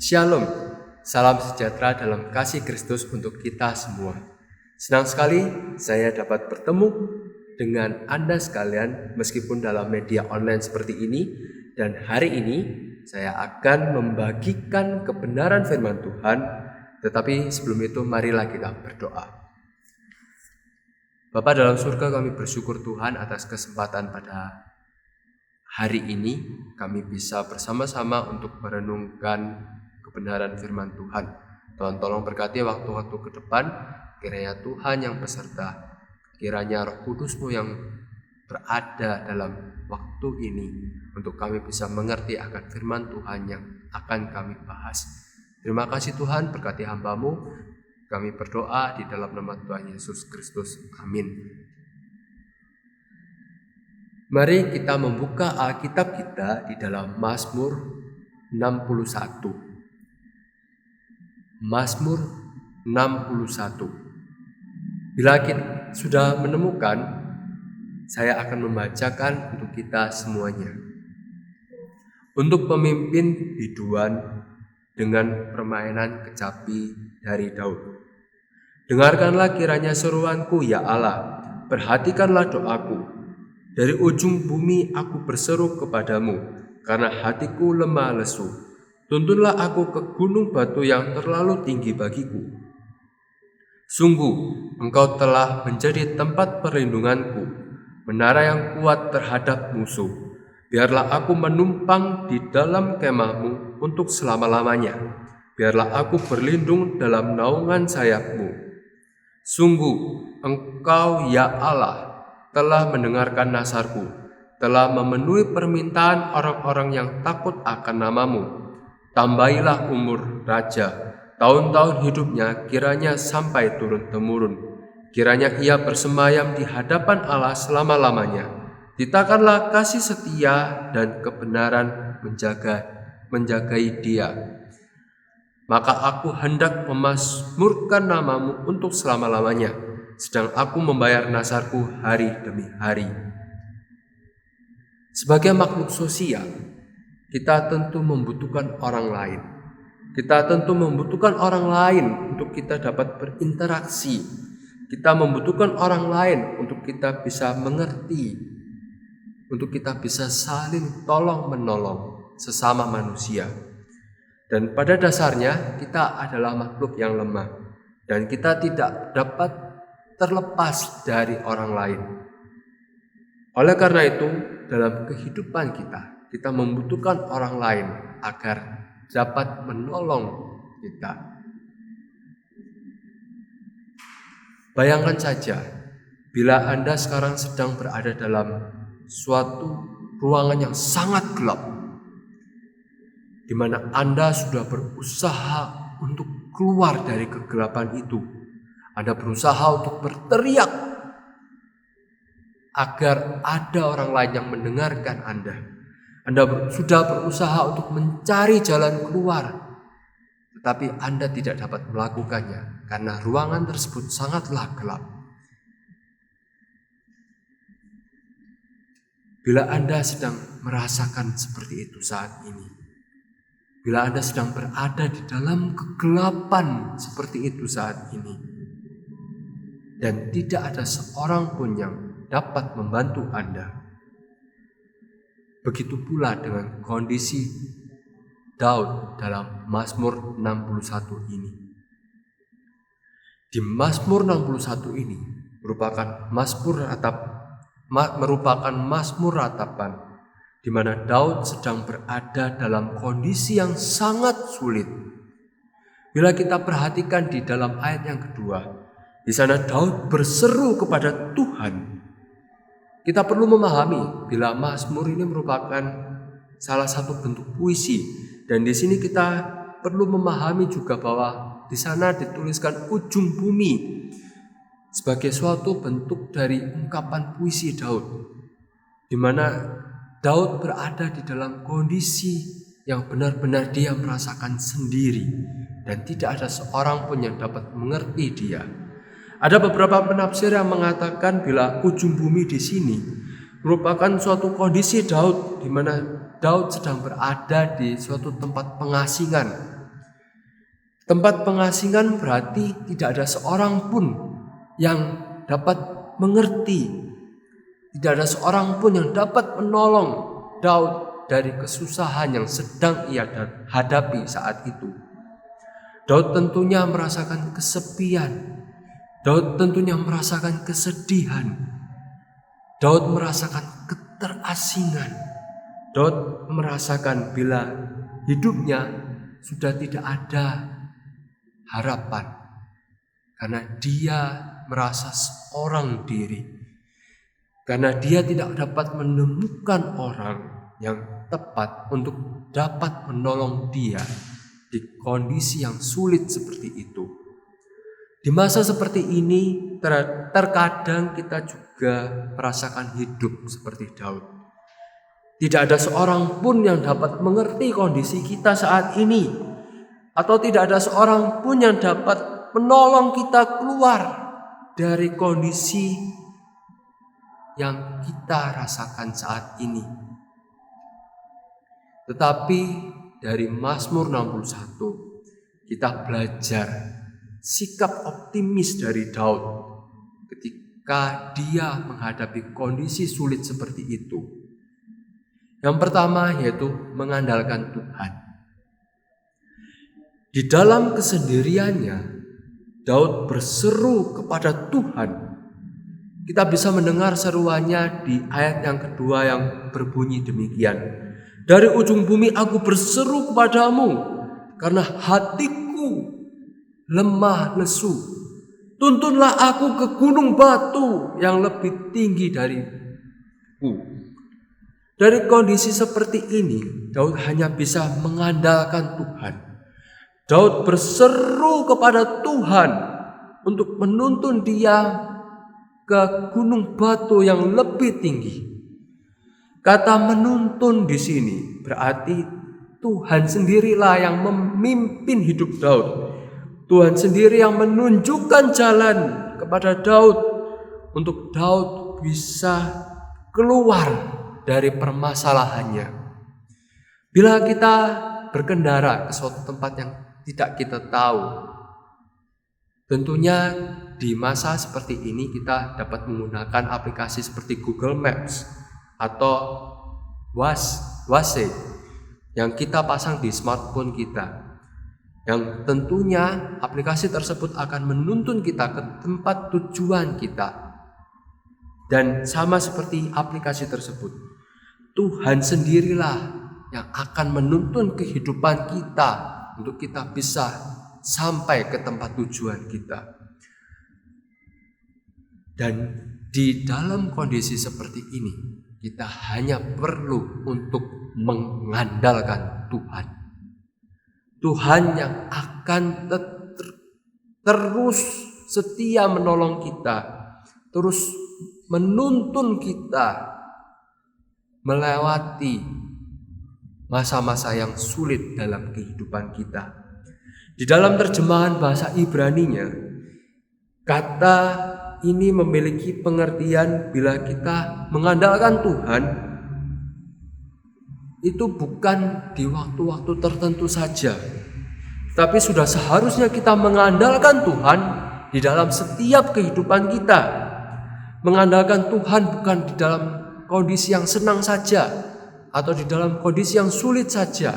Shalom, salam sejahtera dalam kasih Kristus untuk kita semua. Senang sekali saya dapat bertemu dengan Anda sekalian meskipun dalam media online seperti ini. Dan hari ini saya akan membagikan kebenaran firman Tuhan. Tetapi sebelum itu marilah kita berdoa. Bapa dalam surga, kami bersyukur Tuhan atas kesempatan pada hari ini kami bisa bersama-sama untuk merenungkan kebenaran firman Tuhan. Tuhan tolong berkati waktu-waktu ke depan, kiranya Tuhan yang beserta, kiranya Roh Kudus-Mu yang berada dalam waktu ini untuk kami bisa mengerti akan firman Tuhan yang akan kami bahas. Terima kasih Tuhan, berkati hamba-Mu. Kami berdoa di dalam nama Tuhan Yesus Kristus. Amin. Mari kita membuka Alkitab kita di dalam Mazmur 61. Mazmur 61. Bila kita sudah menemukan, saya akan membacakan untuk kita semuanya. Untuk pemimpin biduan dengan permainan kecapi dari Daud. Dengarkanlah kiranya seruanku, ya Allah, perhatikanlah doaku. Dari ujung bumi aku berseru kepadamu, karena hatiku lemah lesu. Tuntunlah aku ke gunung batu yang terlalu tinggi bagiku. Sungguh, Engkau telah menjadi tempat perlindunganku, menara yang kuat terhadap musuh. Biarlah aku menumpang di dalam kemah-Mu untuk selama-lamanya. Biarlah aku berlindung dalam naungan sayap-Mu. Sungguh, Engkau, ya Allah, telah mendengarkan nasarku, telah memenuhi permintaan orang-orang yang takut akan nama-Mu. Tambahilah umur raja, tahun-tahun hidupnya kiranya sampai turun-temurun. Kiranya ia bersemayam di hadapan Allah selama-lamanya. Ditakanlah kasih setia dan kebenaran menjagai dia. Maka aku hendak memazmurkan nama-Mu untuk selama-lamanya, sedang aku membayar nasarku hari demi hari. Sebagai makhluk sosial, kita tentu membutuhkan orang lain. Kita tentu membutuhkan orang lain untuk kita dapat berinteraksi. Kita membutuhkan orang lain untuk kita bisa mengerti, untuk kita bisa saling tolong-menolong sesama manusia. Dan pada dasarnya kita adalah makhluk yang lemah, dan kita tidak dapat terlepas dari orang lain. Oleh karena itu, dalam kehidupan kita membutuhkan orang lain agar dapat menolong kita. Bayangkan saja, bila Anda sekarang sedang berada dalam suatu ruangan yang sangat gelap, di mana Anda sudah berusaha untuk keluar dari kegelapan itu. Anda berusaha untuk berteriak agar ada orang lain yang mendengarkan Anda. Anda sudah berusaha untuk mencari jalan keluar, tetapi Anda tidak dapat melakukannya karena ruangan tersebut sangatlah gelap. Bila Anda sedang merasakan seperti itu saat ini, bila Anda sedang berada di dalam kegelapan seperti itu saat ini, dan tidak ada seorang pun yang dapat membantu Anda, begitu pula dengan kondisi Daud dalam Mazmur 61 ini. Di Mazmur 61 ini merupakan Mazmur ratapan, di mana Daud sedang berada dalam kondisi yang sangat sulit. Bila kita perhatikan di dalam ayat yang kedua, di sana Daud berseru kepada Tuhan. Kita perlu memahami bila Mazmur ini merupakan salah satu bentuk puisi, dan di sini kita perlu memahami juga bahwa di sana dituliskan ujung bumi sebagai suatu bentuk dari ungkapan puisi Daud, di mana Daud berada di dalam kondisi yang benar-benar dia merasakan sendiri dan tidak ada seorang pun yang dapat mengerti dia. Ada beberapa penafsir yang mengatakan bila ujung bumi di sini merupakan suatu kondisi Daud, di mana Daud sedang berada di suatu tempat pengasingan, Tempat pengasingan berarti tidak ada seorang pun yang dapat mengerti, tidak ada seorang pun yang dapat menolong Daud dari kesusahan yang sedang ia hadapi saat itu. Daud tentunya merasakan kesepian, Daud tentunya merasakan kesedihan, Daud merasakan keterasingan, Daud merasakan bila hidupnya sudah tidak ada harapan karena dia merasa seorang diri, karena dia tidak dapat menemukan orang yang tepat untuk dapat menolong dia di kondisi yang sulit seperti itu. Di masa seperti ini terkadang kita juga merasakan hidup seperti Daud. Tidak ada seorang pun yang dapat mengerti kondisi kita saat ini, atau tidak ada seorang pun yang dapat menolong kita keluar dari kondisi yang kita rasakan saat ini. Tetapi dari Mazmur 61 kita belajar sikap optimis dari Daud ketika dia menghadapi kondisi sulit seperti itu. Yang pertama yaitu mengandalkan Tuhan. Di dalam kesendiriannya, Daud berseru kepada Tuhan. Kita bisa mendengar seruannya di ayat yang kedua yang berbunyi demikian. Dari ujung bumi aku berseru kepadamu, karena hatiku lemah lesu. Tuntunlah aku ke gunung batu yang lebih tinggi dariku. Dari kondisi seperti ini, Daud hanya bisa mengandalkan Tuhan. Daud berseru kepada Tuhan untuk menuntun dia ke gunung batu yang lebih tinggi. Kata menuntun di sini berarti Tuhan sendirilah yang memimpin hidup Daud. Tuhan sendiri yang menunjukkan jalan kepada Daud untuk Daud bisa keluar dari permasalahannya. Bila kita berkendara ke suatu tempat yang tidak kita tahu, tentunya di masa seperti ini kita dapat menggunakan aplikasi seperti Google Maps atau Waze yang kita pasang di smartphone kita, yang tentunya aplikasi tersebut akan menuntun kita ke tempat tujuan kita. Dan sama seperti aplikasi tersebut, Tuhan sendirilah yang akan menuntun kehidupan kita untuk kita bisa sampai ke tempat tujuan kita. Dan di dalam kondisi seperti ini, kita hanya perlu untuk mengandalkan Tuhan. Tuhan yang akan terus setia menolong kita, terus menuntun kita melewati masa-masa yang sulit dalam kehidupan kita. Di dalam terjemahan bahasa Ibrani-nya, kata ini memiliki pengertian bila kita mengandalkan Tuhan itu bukan di waktu-waktu tertentu saja, tapi sudah seharusnya kita mengandalkan Tuhan di dalam setiap kehidupan kita. Mengandalkan Tuhan bukan di dalam kondisi yang senang saja atau di dalam kondisi yang sulit saja,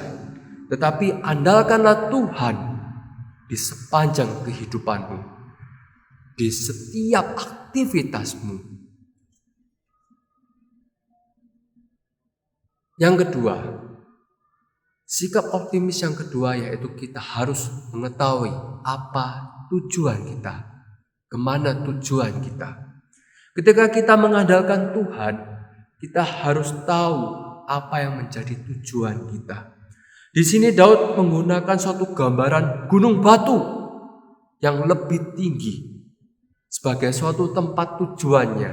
tetapi andalkanlah Tuhan di sepanjang kehidupanmu, di setiap aktivitasmu. Yang kedua, sikap optimis yang kedua yaitu kita harus mengetahui apa tujuan kita, kemana tujuan kita. Ketika kita mengandalkan Tuhan, kita harus tahu apa yang menjadi tujuan kita. Di sini Daud menggunakan suatu gambaran gunung batu yang lebih tinggi sebagai suatu tempat tujuannya.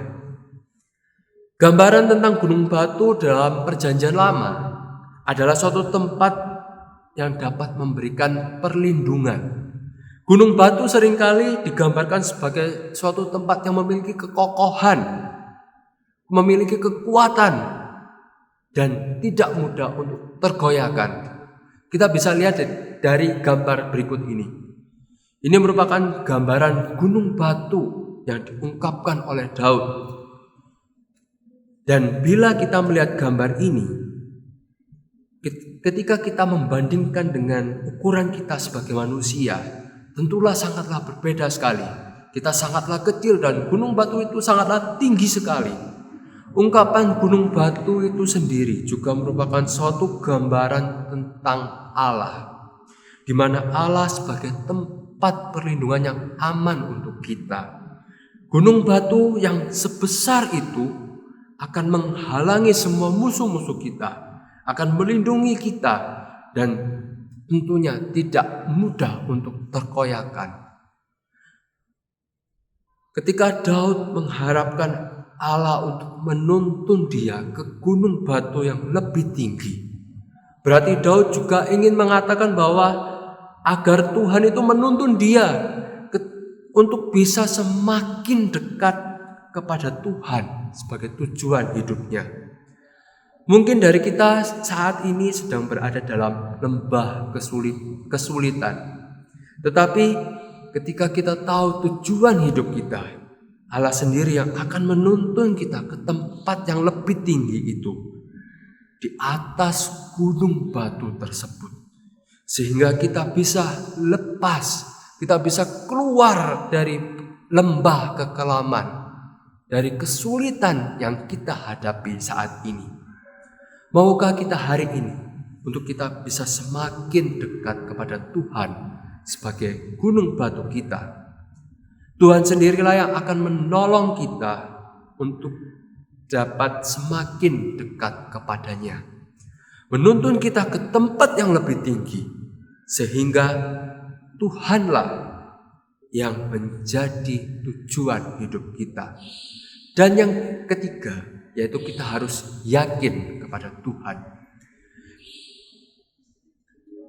Gambaran tentang gunung batu dalam Perjanjian Lama adalah suatu tempat yang dapat memberikan perlindungan. Gunung batu seringkali digambarkan sebagai suatu tempat yang memiliki kekokohan, memiliki kekuatan, dan tidak mudah untuk tergoyahkan. Kita bisa lihat dari gambar berikut ini. Ini merupakan gambaran gunung batu yang diungkapkan oleh Daud. Dan bila kita melihat gambar ini, ketika kita membandingkan dengan ukuran kita sebagai manusia, tentulah sangatlah berbeda sekali. Kita sangatlah kecil dan gunung batu itu sangatlah tinggi sekali. Ungkapan gunung batu itu sendiri juga merupakan suatu gambaran tentang Allah, di mana Allah sebagai tempat perlindungan yang aman untuk kita. Gunung batu yang sebesar itu akan menghalangi semua musuh-musuh kita, akan melindungi kita, dan tentunya tidak mudah untuk terkoyakkan. Ketika Daud mengharapkan Allah untuk menuntun dia ke gunung batu yang lebih tinggi, berarti Daud juga ingin mengatakan bahwa agar Tuhan itu menuntun dia untuk bisa semakin dekat kepada Tuhan sebagai tujuan hidupnya. Mungkin dari kita saat ini sedang berada dalam lembah kesulitan. Tetapi ketika kita tahu tujuan hidup kita, Allah sendiri yang akan menuntun kita ke tempat yang lebih tinggi itu, di atas gunung batu tersebut. Sehingga kita bisa lepas, kita bisa keluar dari lembah kekelaman, dari kesulitan yang kita hadapi saat ini. Maukah kita hari ini untuk kita bisa semakin dekat kepada Tuhan sebagai gunung batu kita? Tuhan sendirilah yang akan menolong kita untuk dapat semakin dekat kepadanya, menuntun kita ke tempat yang lebih tinggi, sehingga Tuhanlah yang menjadi tujuan hidup kita. Dan yang ketiga, yaitu kita harus yakin kepada Tuhan.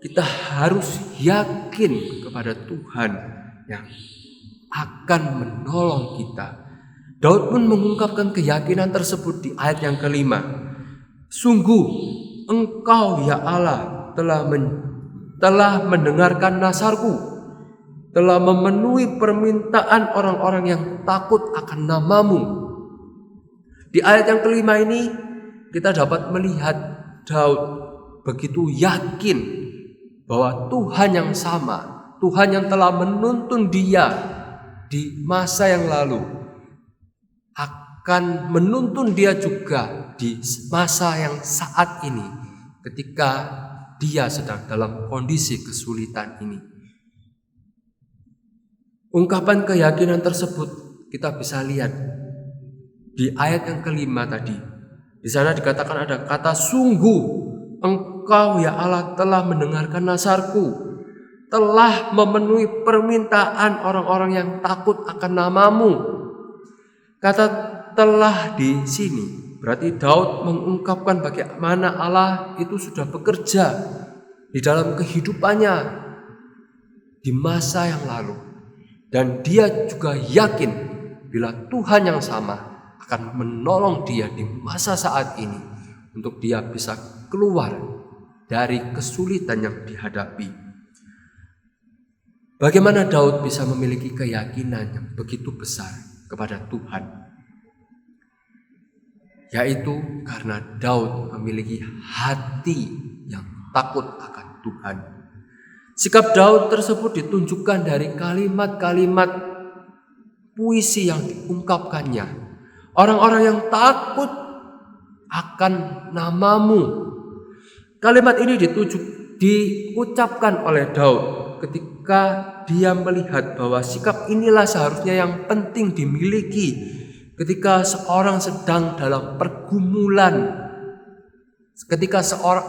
Kita harus yakin kepada Tuhan yang akan menolong kita. Daud pun mengungkapkan keyakinan tersebut di ayat yang kelima. Sungguh Engkau ya Allah telah mendengarkan nasarku, telah memenuhi permintaan orang-orang yang takut akan nama-Mu. Di ayat yang kelima ini kita dapat melihat Daud begitu yakin bahwa Tuhan yang sama, Tuhan yang telah menuntun dia di masa yang lalu, akan menuntun dia juga di masa yang saat ini ketika dia sedang dalam kondisi kesulitan ini. Ungkapan keyakinan tersebut kita bisa lihat di ayat yang kelima tadi. Di sana dikatakan ada kata sungguh Engkau ya Allah telah mendengarkan nasarku, telah memenuhi permintaan orang-orang yang takut akan nama-Mu. Kata telah di sini berarti Daud mengungkapkan bagaimana Allah itu sudah bekerja di dalam kehidupannya di masa yang lalu. Dan dia juga yakin bila Tuhan yang sama akan menolong dia di masa saat ini untuk dia bisa keluar dari kesulitan yang dihadapi. Bagaimana Daud bisa memiliki keyakinan yang begitu besar kepada Tuhan? Yaitu karena Daud memiliki hati yang takut akan Tuhan. Sikap Daud tersebut ditunjukkan dari kalimat-kalimat puisi yang diungkapkannya. Orang-orang yang takut akan nama-Mu. Kalimat ini diucapkan oleh Daud ketika dia melihat bahwa sikap inilah seharusnya yang penting dimiliki ketika seorang sedang dalam pergumulan, ketika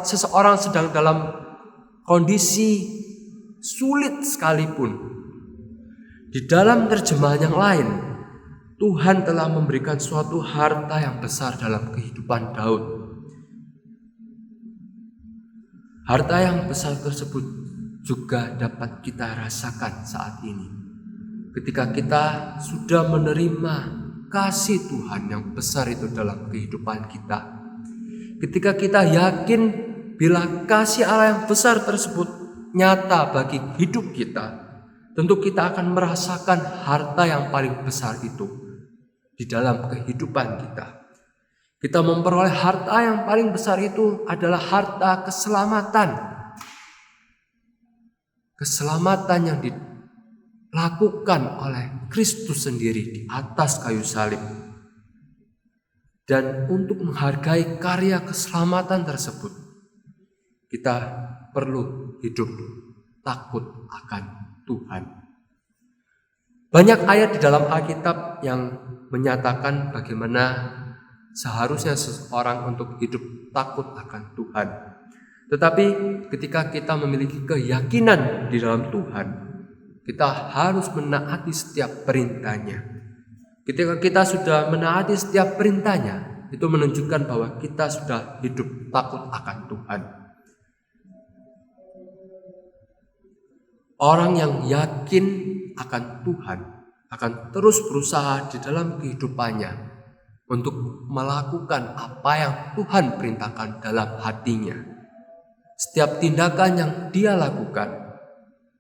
seseorang sedang dalam kondisi sulit sekalipun. Di dalam terjemahan yang lain, Tuhan telah memberikan suatu harta yang besar dalam kehidupan Daud. Harta yang besar tersebut juga dapat kita rasakan saat ini. Ketika kita sudah menerima kasih Tuhan yang besar itu dalam kehidupan kita. Ketika kita yakin bila kasih Allah yang besar tersebut nyata bagi hidup kita, tentu kita akan merasakan harta yang paling besar itu di dalam kehidupan kita. Kita memperoleh harta yang paling besar itu adalah harta keselamatan. Keselamatan yang dilakukan oleh Kristus sendiri di atas kayu salib. Dan untuk menghargai karya keselamatan tersebut, kita perlu hidup takut akan Tuhan. Banyak ayat di dalam Alkitab yang menyatakan bagaimana seharusnya seseorang untuk hidup takut akan Tuhan. Tetapi ketika kita memiliki keyakinan di dalam Tuhan, kita harus menaati setiap perintahnya. Ketika kita sudah menaati setiap perintahnya, itu menunjukkan bahwa kita sudah hidup takut akan Tuhan. Orang yang yakin akan Tuhan akan terus berusaha di dalam kehidupannya untuk melakukan apa yang Tuhan perintahkan dalam hatinya. Setiap tindakan yang dia lakukan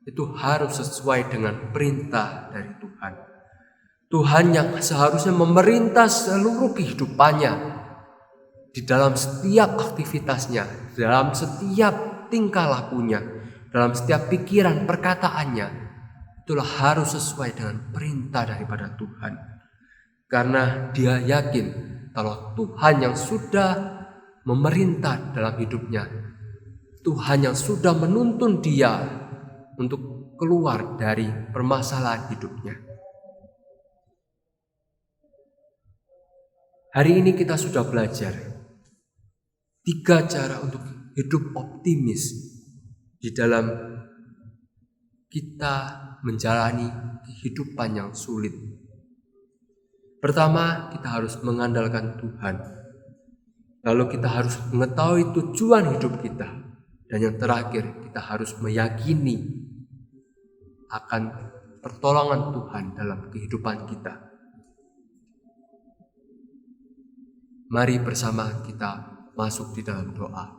itu harus sesuai dengan perintah dari Tuhan. Tuhan yang seharusnya memerintah seluruh kehidupannya di dalam setiap aktivitasnya, dalam setiap tingkah lakunya, dalam setiap pikiran perkataannya, itulah harus sesuai dengan perintah daripada Tuhan. Karena dia yakin kalau Tuhan yang sudah memerintah dalam hidupnya, Tuhan yang sudah menuntun dia untuk keluar dari permasalahan hidupnya. Hari ini kita sudah belajar 3 cara untuk hidup optimis di dalam kita menjalani kehidupan yang sulit. Pertama, kita harus mengandalkan Tuhan. Lalu kita harus mengetahui tujuan hidup kita. Dan yang terakhir, kita harus meyakini akan pertolongan Tuhan dalam kehidupan kita. Mari bersama kita masuk di dalam doa.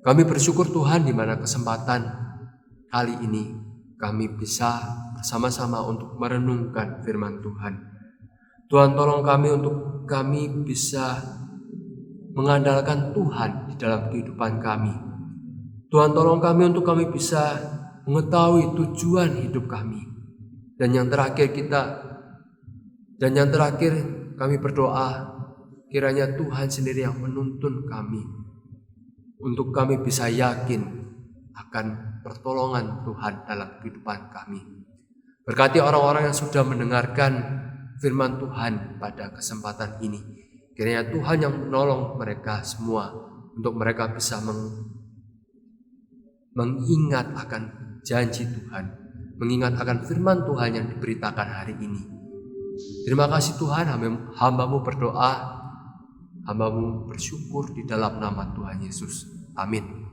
Kami bersyukur Tuhan di mana kesempatan kali ini kami bisa bersama-sama untuk merenungkan firman Tuhan. Tuhan tolong kami untuk kami bisa mengandalkan Tuhan di dalam kehidupan kami. Tuhan tolong kami untuk kami bisa mengetahui tujuan hidup kami. Dan yang terakhir kami berdoa kiranya Tuhan sendiri yang menuntun kami untuk kami bisa yakin akan pertolongan Tuhan dalam kehidupan kami. Berkati orang-orang yang sudah mendengarkan firman Tuhan pada kesempatan ini. Kiranya Tuhan yang menolong mereka semua untuk mereka bisa mengingat akan janji Tuhan, mengingat akan firman Tuhan yang diberitakan hari ini. Terima kasih Tuhan, hamba-Mu berdoa, hamba-Mu bersyukur di dalam nama Tuhan Yesus. Amin.